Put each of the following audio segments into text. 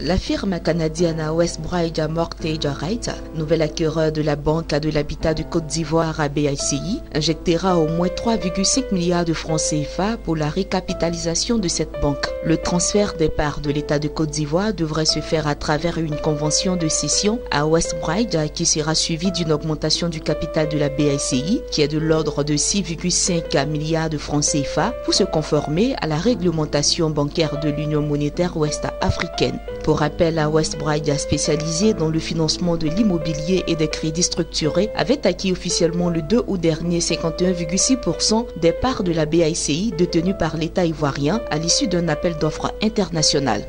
La firme canadienne Westbright Mortgage REIT, nouvel acquéreur de la Banque de l'Habitat de Côte d'Ivoire à BICI, injectera au moins 3,5 milliards de francs CFA pour la récapitalisation de cette banque. Le transfert des parts de l'État de Côte d'Ivoire devrait se faire à travers une convention de cession à Westbright qui sera suivie d'une augmentation du capital de la BICI qui est de l'ordre de 6,5 milliards de francs CFA pour se conformer à la réglementation bancaire de l'Union monétaire ouest-africaine. Pour rappel, Westbright, spécialisé dans le financement de l'immobilier et des crédits structurés, avait acquis officiellement le 2 août dernier 51,6% des parts de la BICI détenues par l'État ivoirien à l'issue d'un appel d'offres international.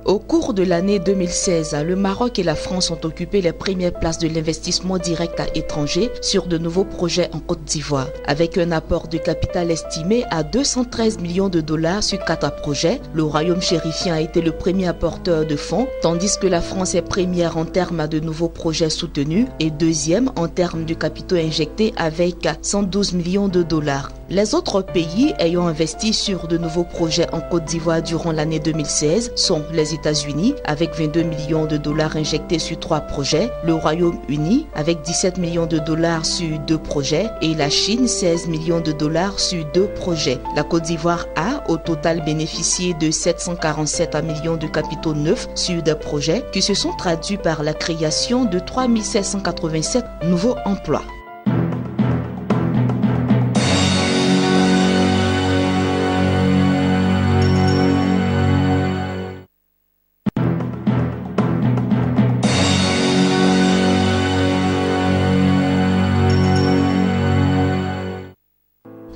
Au cours de l'année 2016, le Maroc et la France ont occupé les premières places de l'investissement direct à étranger sur de nouveaux projets en Côte d'Ivoire. Avec un apport de capital estimé à 213 millions de dollars sur 4 projets, le royaume chérifien a été le premier apporteur de fonds, tandis que la France est première en termes de nouveaux projets soutenus et deuxième en termes de capitaux injectés avec 112 millions de dollars. Les autres pays ayant investi sur de nouveaux projets en Côte d'Ivoire durant l'année 2016 sont les États-Unis avec 22 millions de dollars injectés sur 3 projets, le Royaume-Uni avec 17 millions de dollars sur 2 projets et la Chine 16 millions de dollars sur 2 projets. La Côte d'Ivoire a au total bénéficié de 747 millions de capitaux neufs sur des projets qui se sont traduits par la création de 3787 nouveaux emplois.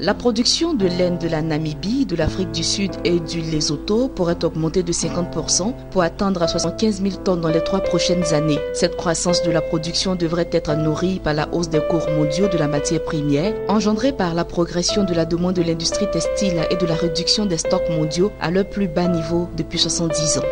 La production de laine de la Namibie, de l'Afrique du Sud et du Lesotho pourrait augmenter de 50% pour atteindre 75 000 tonnes dans les 3 prochaines années. Cette croissance de la production devrait être nourrie par la hausse des cours mondiaux de la matière première, engendrée par la progression de la demande de l'industrie textile et de la réduction des stocks mondiaux à leur plus bas niveau depuis 70 ans.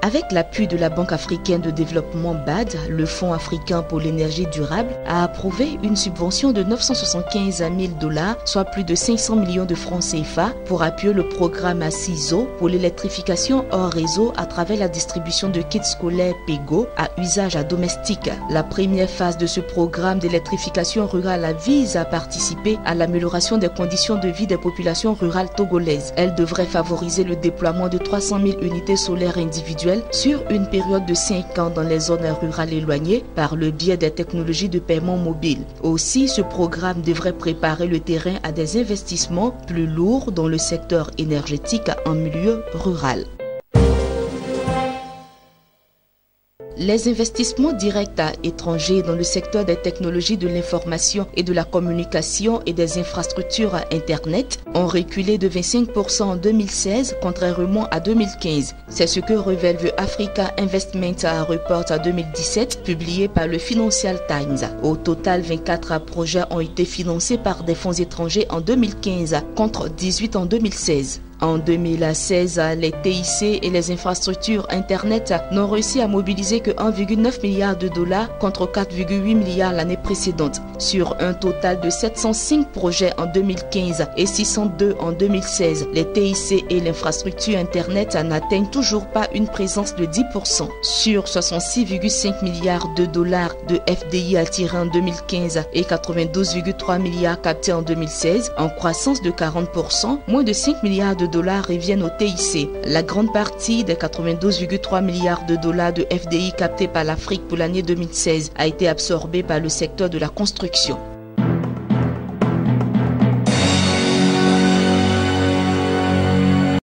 Avec l'appui de la Banque africaine de développement BAD, le Fonds africain pour l'énergie durable a approuvé une subvention de 975 000 dollars, soit plus de 500 millions de francs CFA, pour appuyer le programme CISO pour l'électrification hors réseau à travers la distribution de kits scolaires PEGO à usage domestique. La première phase de ce programme d'électrification rurale vise à participer à l'amélioration des conditions de vie des populations rurales togolaises. Elle devrait favoriser le déploiement de 300 000 unités solaires individuelles sur une période de 5 ans dans les zones rurales éloignées par le biais des technologies de paiement mobile. Aussi, ce programme devrait préparer le terrain à des investissements plus lourds dans le secteur énergétique en milieu rural. Les investissements directs étrangers dans le secteur des technologies de l'information et de la communication et des infrastructures Internet ont reculé de 25% en 2016, contrairement à 2015. C'est ce que révèle The Africa Investment Report 2017, publié par le Financial Times. Au total, 24 projets ont été financés par des fonds étrangers en 2015, contre 18 en 2016. En 2016, les TIC et les infrastructures Internet n'ont réussi à mobiliser que 1,9 milliard de dollars contre 4,8 milliards l'année précédente. Sur un total de 705 projets en 2015 et 602 en 2016, les TIC et l'infrastructure Internet n'atteignent toujours pas une présence de 10%. Sur 66,5 milliards de dollars de FDI attirés en 2015 et 92,3 milliards captés en 2016, en croissance de 40%, moins de 5 milliards de dollars reviennent au TIC. La grande partie des 92,3 milliards de dollars de FDI captés par l'Afrique pour l'année 2016 a été absorbée par le secteur de la construction.